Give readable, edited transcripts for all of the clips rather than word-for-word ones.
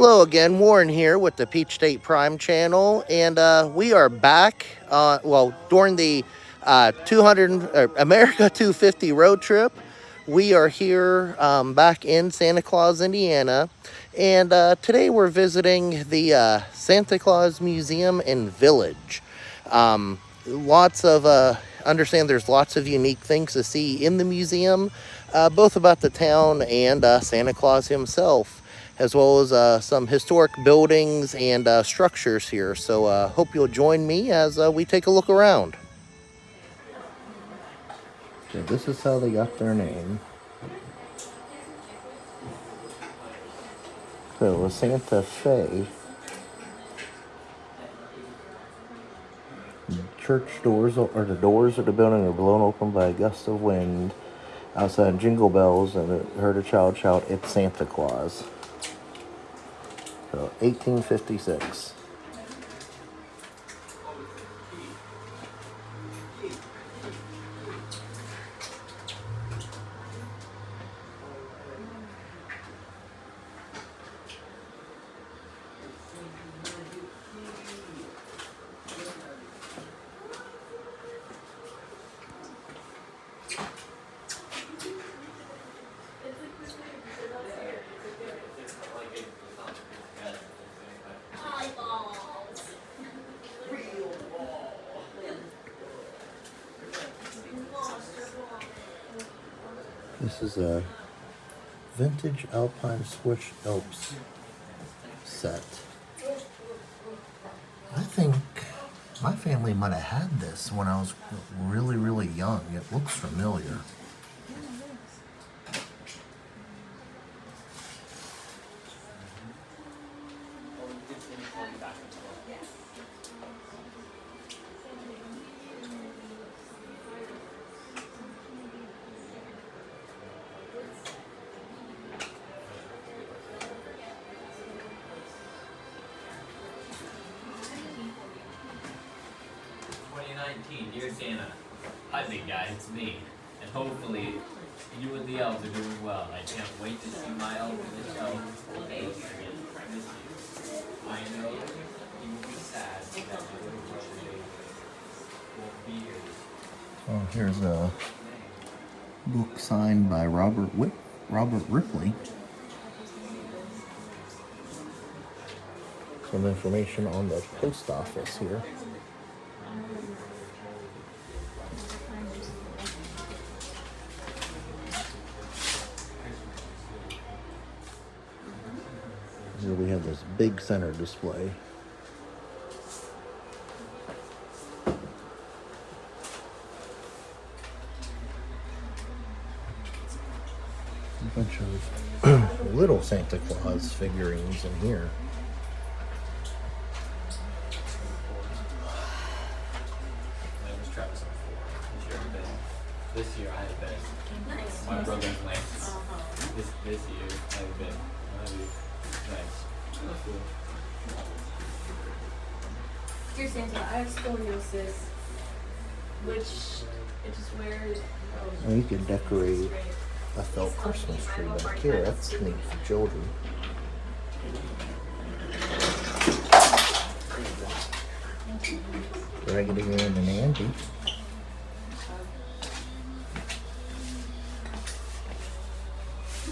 Hello again, Warren here with the Peach State Prime channel, and we are back, during the 200 America 250 road trip. We are here back in Santa Claus, Indiana, and today we're visiting the Santa Claus Museum and Village. Understand there's lots of unique things to see in the museum, both about the town and Santa Claus himself, as well as some historic buildings and structures here. So hope you'll join me as we take a look around. So this is how they got their name. So it was Santa Fe. Church doors, or the doors of the building, are blown open by a gust of wind. Outside, jingle bells, and I heard a child shout, "It's Santa Claus." So 1856. This is a vintage Alpine Swiss Alps set. I think my family might have had this when I was really, really young. It looks familiar. Dear Santa, hi big guy, it's me. And hopefully you and the elves are doing well. I can't wait to see my elf in the show. I know you will be sad that my little brother won't be here. Oh, here's a book signed by Robert Ripley. Some information on the post office here. Here we have this big center display. A bunch of little Santa Claus figurines in here. This year I had been. Nice. My brother's Lance. This year I've been. Nice. Cool. Dear Santa, I have scoliosis, which it just wears. And you could decorate a felt Christmas tree back here. That's neat for children. Raggedy Ann and Andy.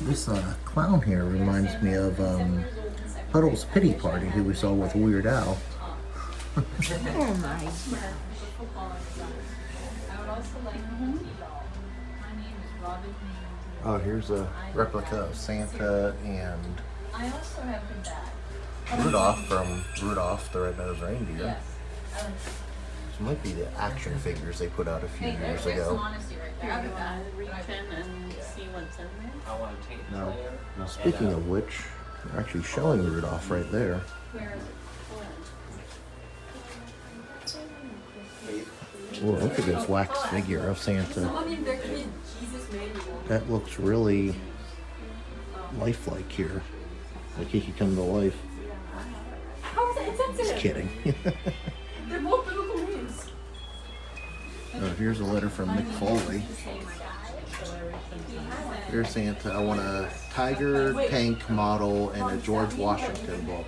This clown here reminds me of Puddle's Pity Party, who we saw with Weird Al. Oh my. Oh, here's a replica of Santa and Rudolph from Rudolph the Red-Nosed Reindeer. This might be the action figures they put out a few years ago. Now, speaking of which, they're actually showing Rudolph right there. Oh, look at this wax figure of Santa. That looks really lifelike here. Like he could come to life. How is that insensitive? Just kidding. They're both biblical names. Here's a letter from Mick Foley. Here's Santa. I want a tiger tank model and a George Washington book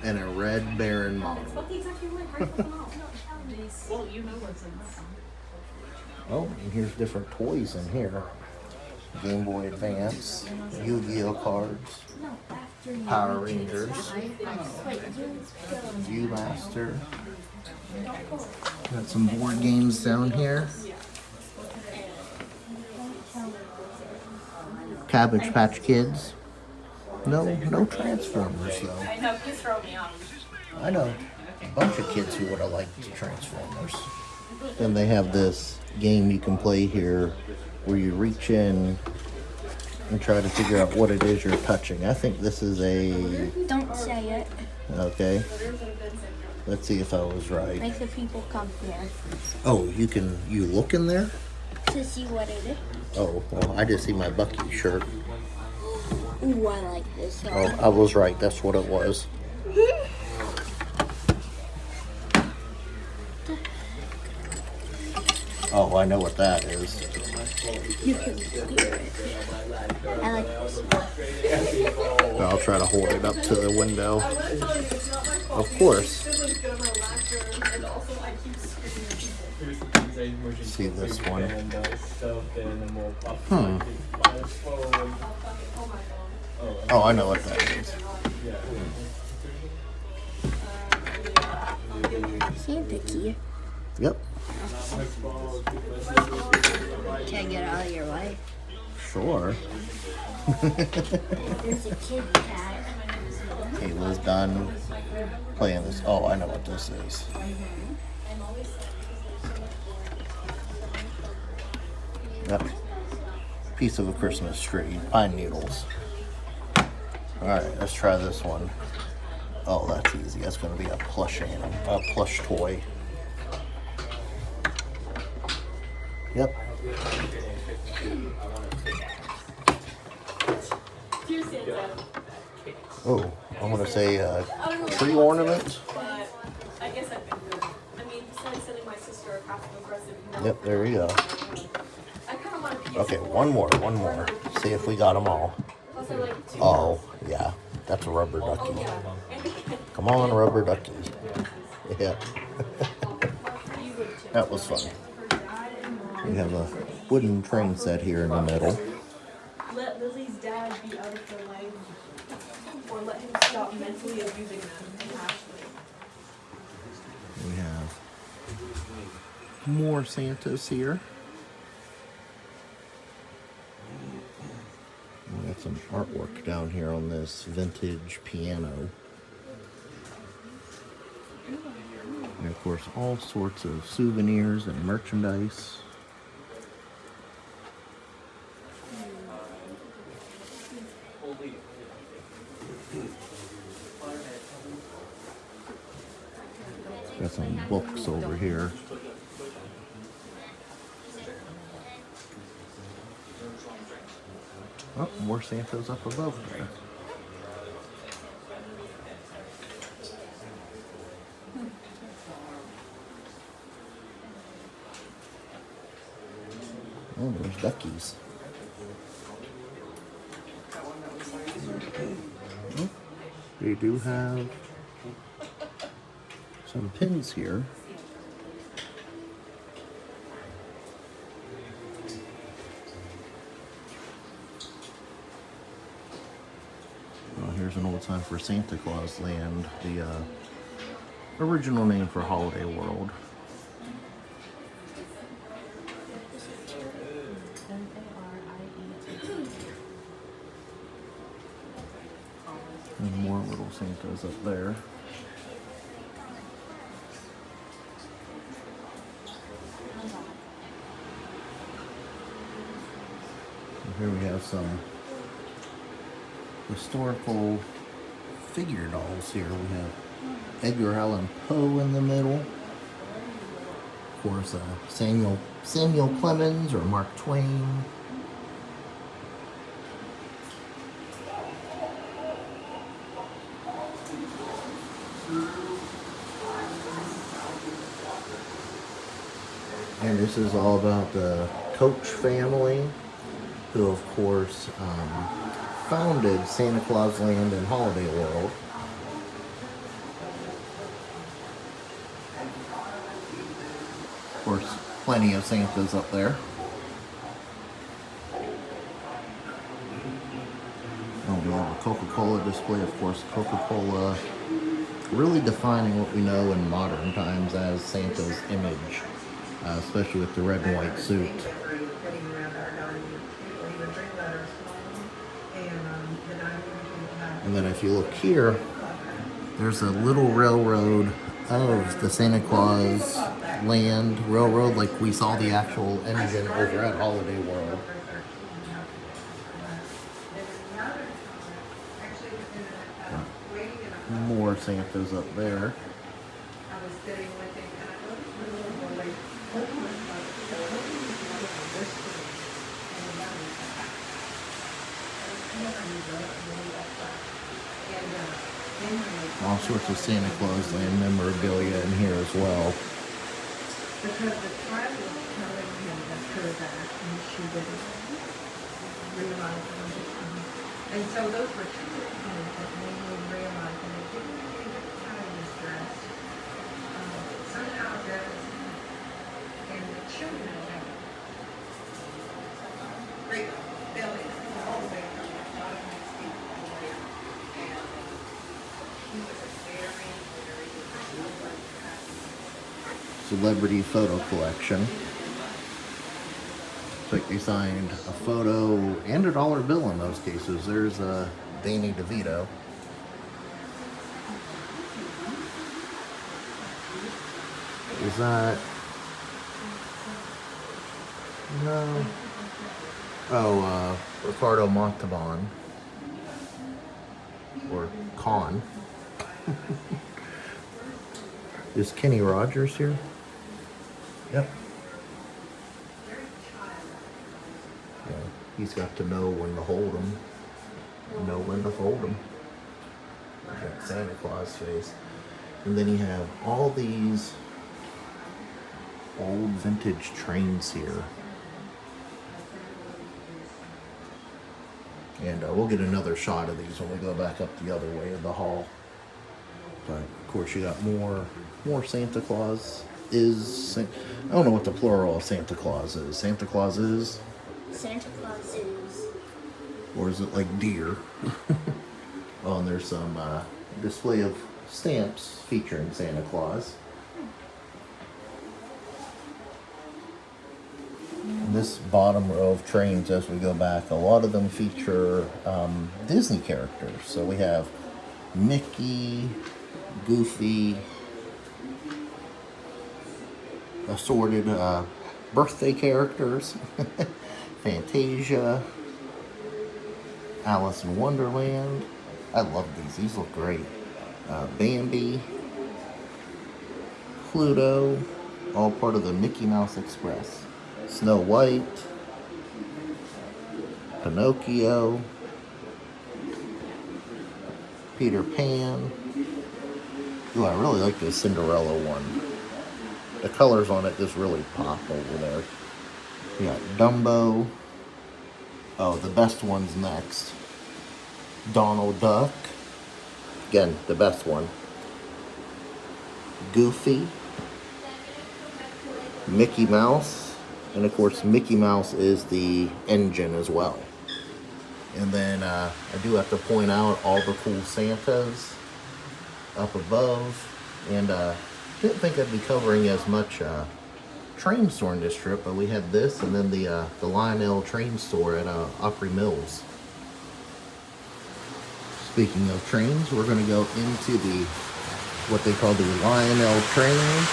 and a Red Baron model. Oh, and here's different toys in here. Game Boy Advance, Yu-Gi-Oh cards, Power Rangers, Viewmaster. Got some board games down here. Cabbage Patch Kids. No Transformers though. I know, he's throwing me off. I know a bunch of kids who would have liked Transformers. Then they have this game you can play here where you reach in and try to figure out what it is you're touching. I think this is a... Don't say it. Okay. Let's see if I was right. Make the people come here Oh, you look in there? to see what it is. Oh, well, I just see my Bucky shirt. Ooh, I like this one. Oh, I was right. That's what it was. Oh, I know what that is. You can hear it. I like this one. I'll try to hold it up to the window. Of course. See this one. Oh, I know what that is. Santa key. Yep. Can I get out of your way? Sure. There's a kid cat. Kayla's done playing this. Oh, I know what this is. Yep. Piece of a Christmas tree. Pine needles. Alright, let's try this one. Oh, that's easy. That's going to be a plush animal, a plush toy. Yep. Here's Santa. Oh, I'm going to say tree ornament. But I guess I've been good. I mean, besides sending my sister a passive aggressive note. Yep, there you go. I kind of want a PS4. Okay, one more. See if we got them all. Plus, I like two. Oh, yeah. That's a rubber ducky. Yeah. Come on, rubber ducky. Yeah. You would too. That was fun. We have a wooden train set here in the middle. Let Lizzie's dad be out of her life. Or let him stop mentally abusing them. Ashley. We have more Santas here. We got some artwork down here on this vintage piano. And of course, all sorts of souvenirs and merchandise. Got some books over here. Oh, more Santas up above there. Oh, there's duckies. Oh, they do have some pins here. Well, here's an old sign for Santa Claus Land, the original name for Holiday World. And more little Santas up there. And here we have some historical figure dolls here. We have Edgar Allan Poe in the middle. Of course, Samuel Clemens or Mark Twain. And this is all about the Koch family, who of course founded Santa Claus Land and Holiday World. Of course, plenty of Santas up there. Oh, we have a Coca-Cola display, of course. Coca-Cola really defining what we know in modern times as Santa's image, especially with the red and white suit. And then if you look here, there's a little railroad of the Santa Claus Land Railroad, like we saw the actual engine over at Holiday World. More Santas up there. All sorts of Santa Claus Land memorabilia in here as well. Because the child was telling him that her that, and she didn't realize it. And so those were two things that made me realize that it didn't really get the child was dressed. Somehow dressed, and the children have great belly all the way from the bottom of his feet all the way up. And he was a very, very Celebrity photo collection. Looks like they signed a photo and a dollar bill in those cases. There's Danny DeVito. Is that... No. Oh, Ricardo Montalban. Or Con. Is Kenny Rogers here? Yep. Yeah, he's got to know when to hold him, know when to fold him. Got Santa Claus face. And then you have all these old vintage trains here. And we'll get another shot of these when we go back up the other way of the hall. But of course you got more Santa Claus is. I don't know what the plural of Santa Claus is. Santa Claus is? Santa Claus is. Or is it like deer? Oh, and there's some display of stamps featuring Santa Claus. And this bottom row of trains, as we go back, a lot of them feature Disney characters. So we have Mickey, Goofy, assorted birthday characters, Fantasia, Alice in Wonderland. I love these. These look great. Bambi, Pluto, all part of the Mickey Mouse Express. Snow White, Pinocchio, Peter Pan. Ooh, I really like this Cinderella one. The colors on it just really pop over there. You got Dumbo. Oh, the best one's next. Donald Duck. Again, the best one. Goofy. Mickey Mouse. And of course, Mickey Mouse is the engine as well. And then I do have to point out all the cool Santas up above. And didn't think I'd be covering as much train store in this trip, but we had this and then the Lionel train store at Opry Mills. Speaking of trains, we're going to go into the what they call the Lionel train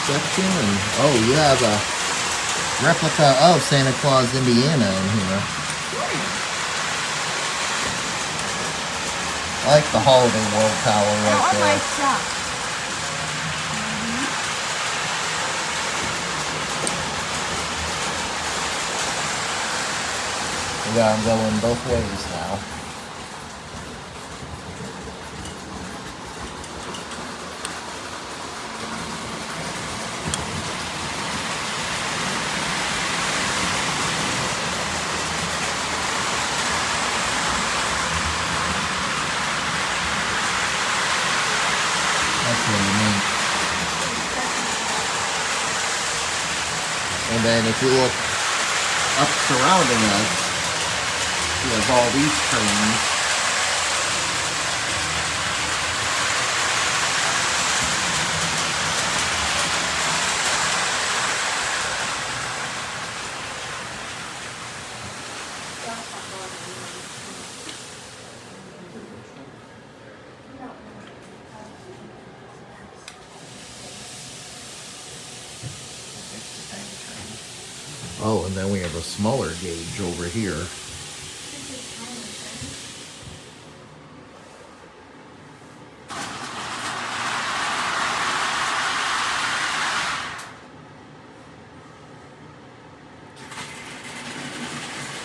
section. And oh, you have a replica of Santa Claus, Indiana in here. I like the Holiday World Tower right there. my stuff. We got them going both ways now. And then if you look up surrounding us, we have all these trains. Oh, and then we have a smaller gauge over here.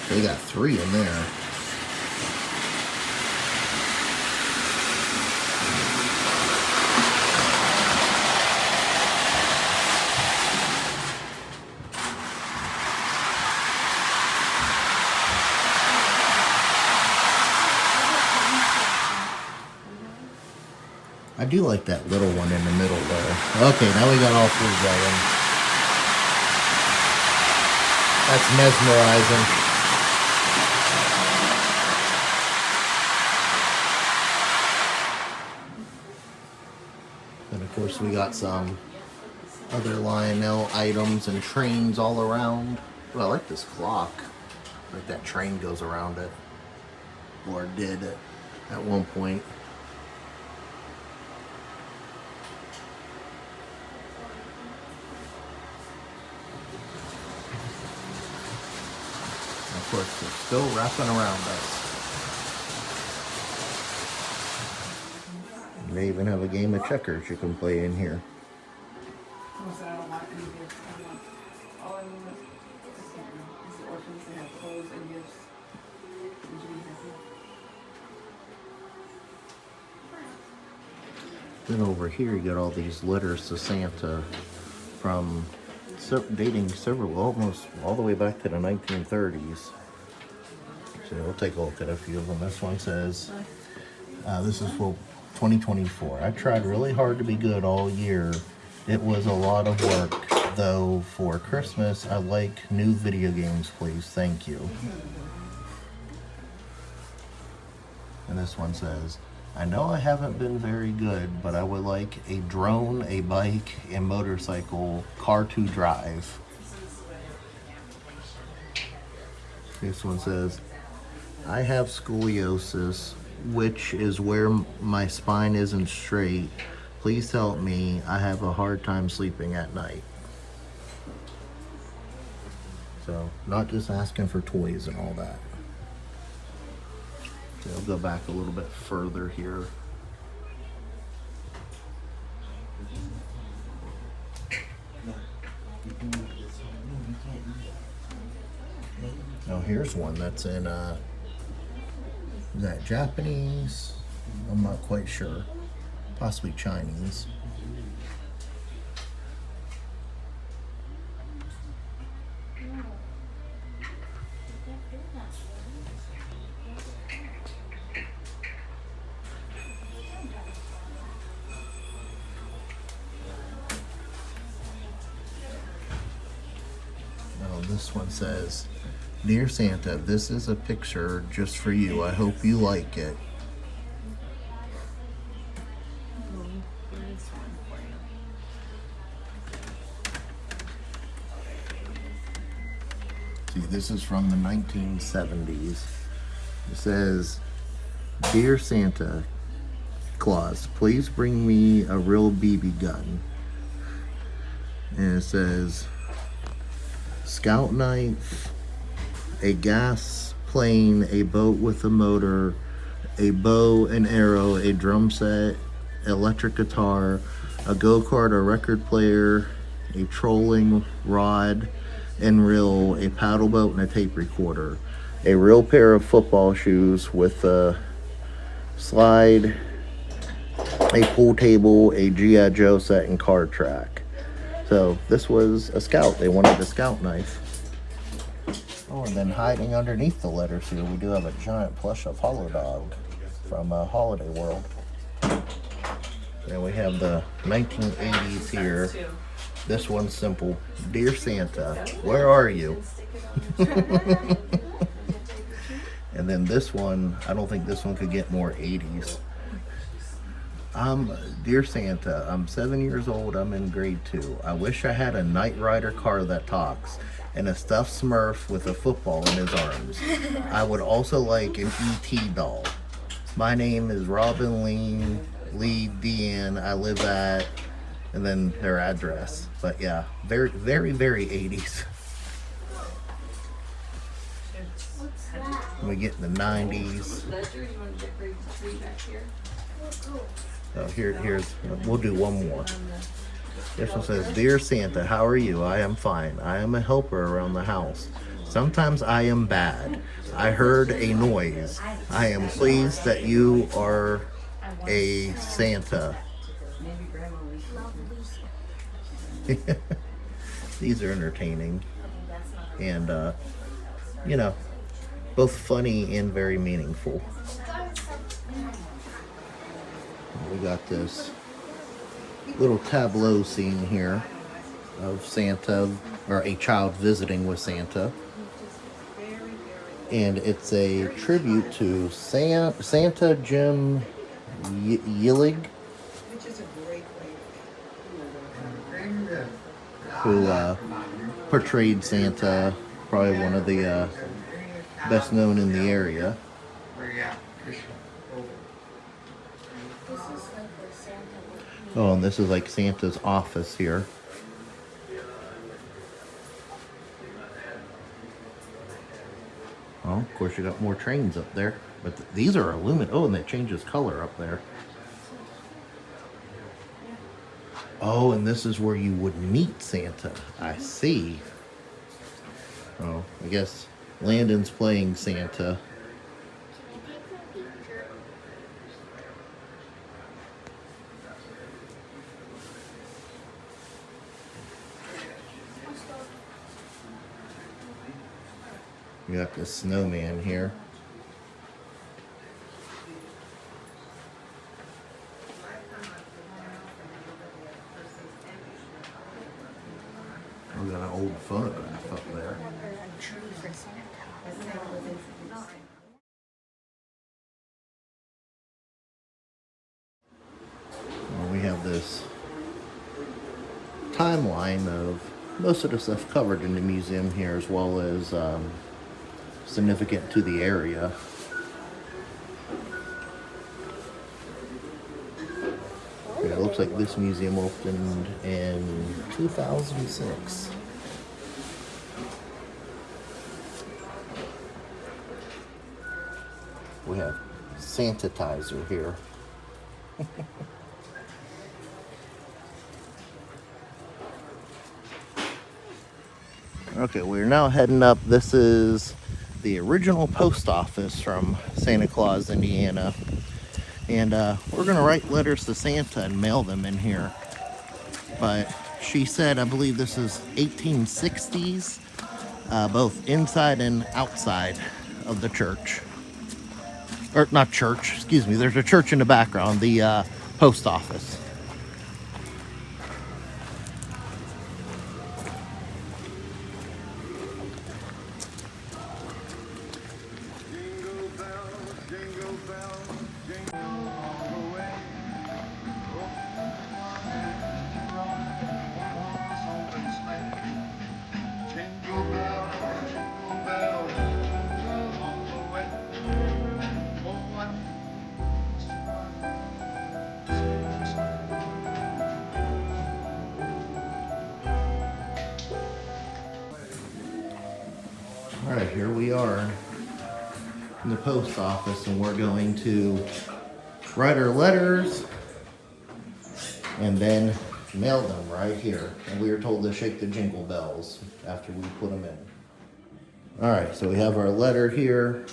They got 3 in there. I do like that little one in the middle there. Okay, now we got all 3 going. That's mesmerizing. And of course we got some other Lionel items and trains all around. Well, I like this clock. Like that train goes around it. Or did at one point. Of course, they're still wrapping around us. They even have a game of checkers you can play in here. Then over here you got all these letters to Santa from dating several, almost all the way back to the 1930s. So we'll take a look at a few of them. This one says, this is for 2024. I tried really hard to be good all year. It was a lot of work, though. For Christmas, I like new video games, please. Thank you. And this one says, I know I haven't been very good, but I would like a drone, a bike, a motorcycle, car to drive. This one says, I have scoliosis, which is where my spine isn't straight. Please help me. I have a hard time sleeping at night. So, not just asking for toys and all that. So I'll go back a little bit further here. Now here's one that's in, is that Japanese? I'm not quite sure. Possibly Chinese. This one says, Dear Santa, this is a picture just for you. I hope you like it. See, this is from the 1970s. It says, Dear Santa Claus, please bring me a real BB gun. And it says, Scout knife, a gas plane, a boat with a motor, a bow and arrow, a drum set, electric guitar, a go-kart, a record player, a trolling rod and reel, a paddle boat, and a tape recorder, a real pair of football shoes with a slide, a pool table, a G.I. Joe set, and car track. So this was a scout. They wanted a scout knife. Oh, and then hiding underneath the letters here, we do have a giant plush of Hollow Dog from Holiday World. Then we have the 1980s here. This one's simple. Dear Santa, where are you? And then this one, I don't think this one could get more 80s. Dear Santa, I'm 7 years old. I'm in grade 2. I wish I had a Knight Rider car that talks and a stuffed Smurf with a football in his arms. I would also like an E.T. doll. My name is Robin Lee Deanne. I live at, and then their address. But yeah, very, very, very 80s. What's that? We get in the 90s. Ledger, you want to decorate the tree back here? So here's, we'll do one more. This one says, Dear Santa, how are you? I am fine. I am a helper around the house. Sometimes I am bad. I heard a noise. I am pleased that you are a Santa. These are entertaining. And, you know, both funny and very meaningful. We got this little tableau scene here of Santa, or a child visiting with Santa. And it's a tribute to Santa Jim Yillig, Which is a great way who portrayed Santa, probably one of the best known in the area. This is like the Santa would Oh, and this is like Santa's office here. Oh, of course you got more trains up there. But these are aluminum. Oh, and it changes color up there. Oh, and this is where you would meet Santa. I see. Oh, I guess Landon's playing Santa. We got this snowman here. We got an old photograph up there. a tree for Santa. Well, we have this timeline of most of the stuff covered in the museum here, as well as significant to the area. It looks like this museum opened in 2006. We have Santitizer here. Okay, we're now heading up. This is the original post office from Santa Claus, Indiana. And we're going to write letters to Santa and mail them in here. But she said, I believe this is 1860s, both inside and outside of the church. Or not church, excuse me. There's a church in the background, the post office. All right, here we are in the post office, and we're going to write our letters and then mail them right here. And we were told to shake the jingle bells after we put them in. All right, so we have our letter here.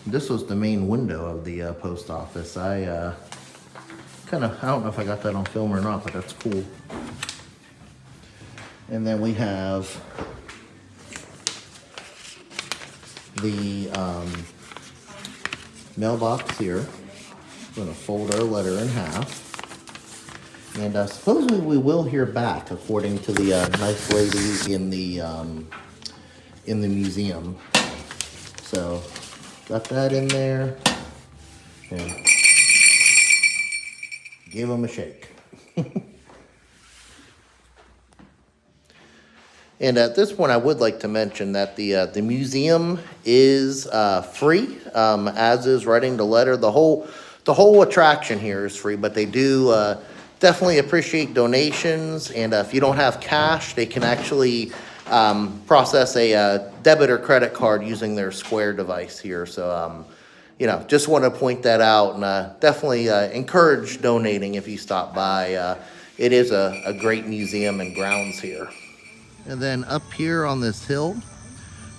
This was the main window of the post office. I don't know if I got that on film or not, but that's cool. And then we have the mailbox here. I'm going to fold our letter in half. And supposedly we will hear back, according to the nice lady in the museum. So got that in there and give them a shake. And at this point, I would like to mention that the museum is free, as is writing the letter. The whole attraction here is free, but they do definitely appreciate donations. And if you don't have cash, they can actually process a debit or credit card using their Square device here. So, just want to point that out, and definitely encourage donating if you stop by. It is a great museum and grounds here. And then up here on this hill,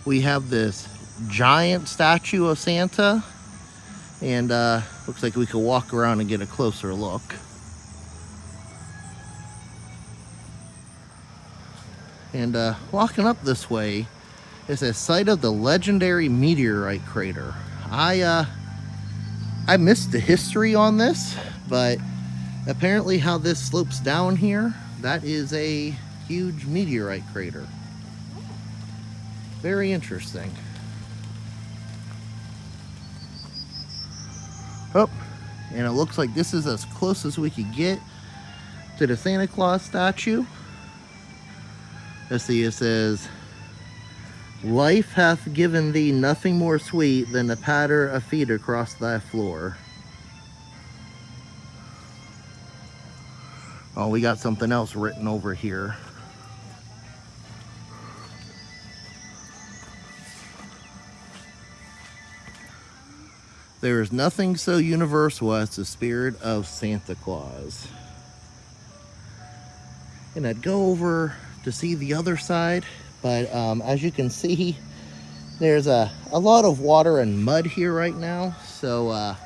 we have this giant statue of Santa. And looks like we could walk around and get a closer look. And walking up this way is a site of the legendary meteorite crater. I missed the history on this, but apparently how this slopes down here, that is a huge meteorite crater. Very interesting. Oh, and it looks like this is as close as we could get to the Santa Claus statue. Let's see, it says, "Life hath given thee nothing more sweet than the patter of feet across thy floor." Oh, we got something else written over here. "There is nothing so universal as the spirit of Santa Claus." And I'd go over to see the other side, but as you can see, there's a lot of water and mud here right now, so I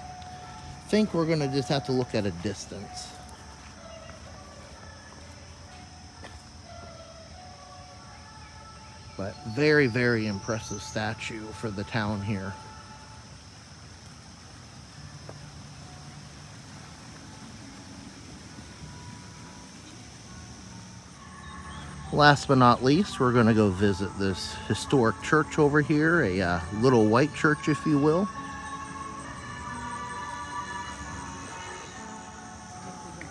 think we're gonna just have to look at a distance. But very, very impressive statue for the town here. Last but not least, we're going to go visit this historic church over here, a little white church, if you will.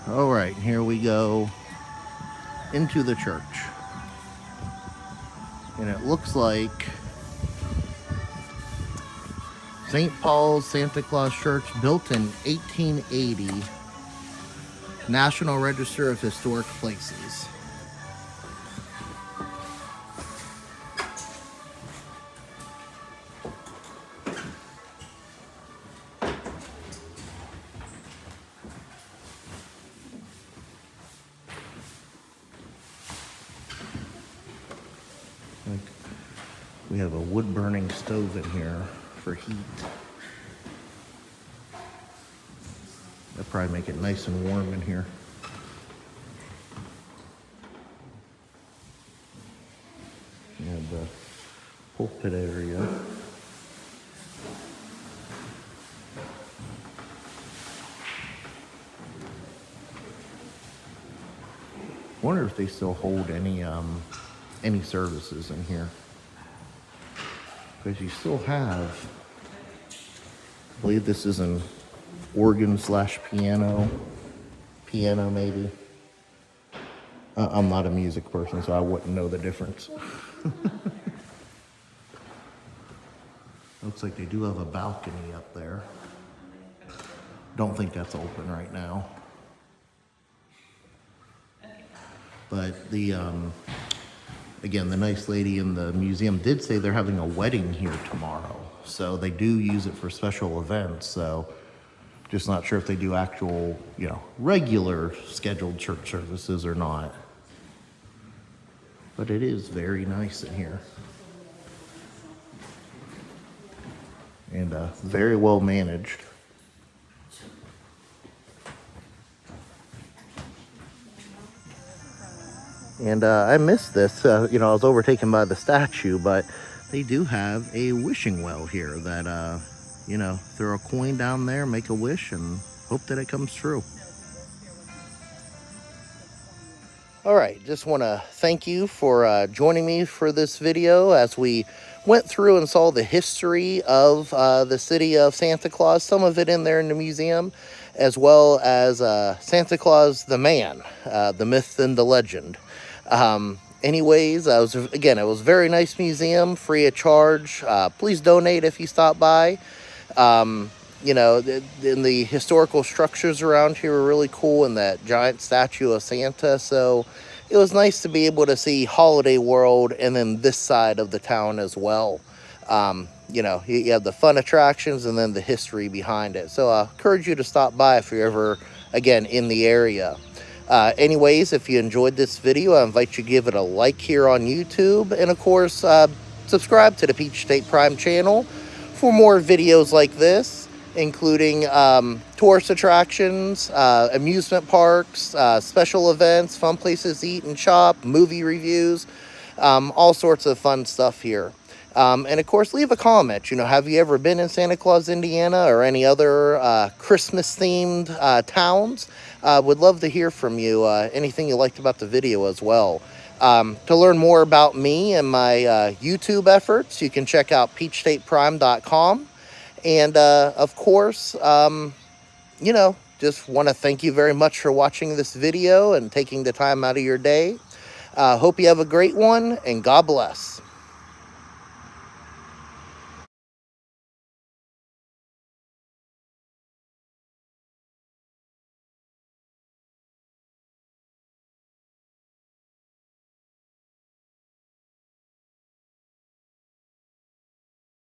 All right, here we go into the church. And it looks like St. Paul's Santa Claus Church, built in 1880, National Register of Historic Places. We have a wood-burning stove in here for heat. That'll probably make it nice and warm in here. We have the pulpit area. Wonder if they still hold any services in here. Because you still have, I believe this is an organ / piano maybe. I'm not a music person, so I wouldn't know the difference. Looks like they do have a balcony up there. Don't think that's open right now. But the, again, the nice lady in the museum did say they're having a wedding here tomorrow. So they do use it for special events. So just not sure if they do actual, regular scheduled church services or not. But it is very nice in here. And very well managed. And I missed this, I was overtaken by the statue, but they do have a wishing well here that, throw a coin down there, make a wish, and hope that it comes true. All right, just want to thank you for joining me for this video as we went through and saw the history of the city of Santa Claus, some of it in there in the museum, as well as Santa Claus the man, the myth and the legend. Anyways, it was a very nice museum, free of charge. Please donate if you stop by. You know, the historical structures around here are really cool, and that giant statue of Santa. So it was nice to be able to see Holiday World and then this side of the town as well. You know, you have the fun attractions and then the history behind it. So I encourage you to stop by if you're ever, again, in the area. Anyways, if you enjoyed this video, I invite you to give it a like here on YouTube. And of course, subscribe to the Peach State Prime channel for more videos like this, including tourist attractions, amusement parks, special events, fun places to eat and shop, movie reviews, all sorts of fun stuff here. And of course, leave a comment. You know, have you ever been in Santa Claus, Indiana, or any other Christmas-themed towns? Would love to hear from you, anything you liked about the video as well. To learn more about me and my YouTube efforts, you can check out peachstateprime.com. And, of course, you know, just want to thank you very much for watching this video and taking the time out of your day. Hope you have a great one, and God bless.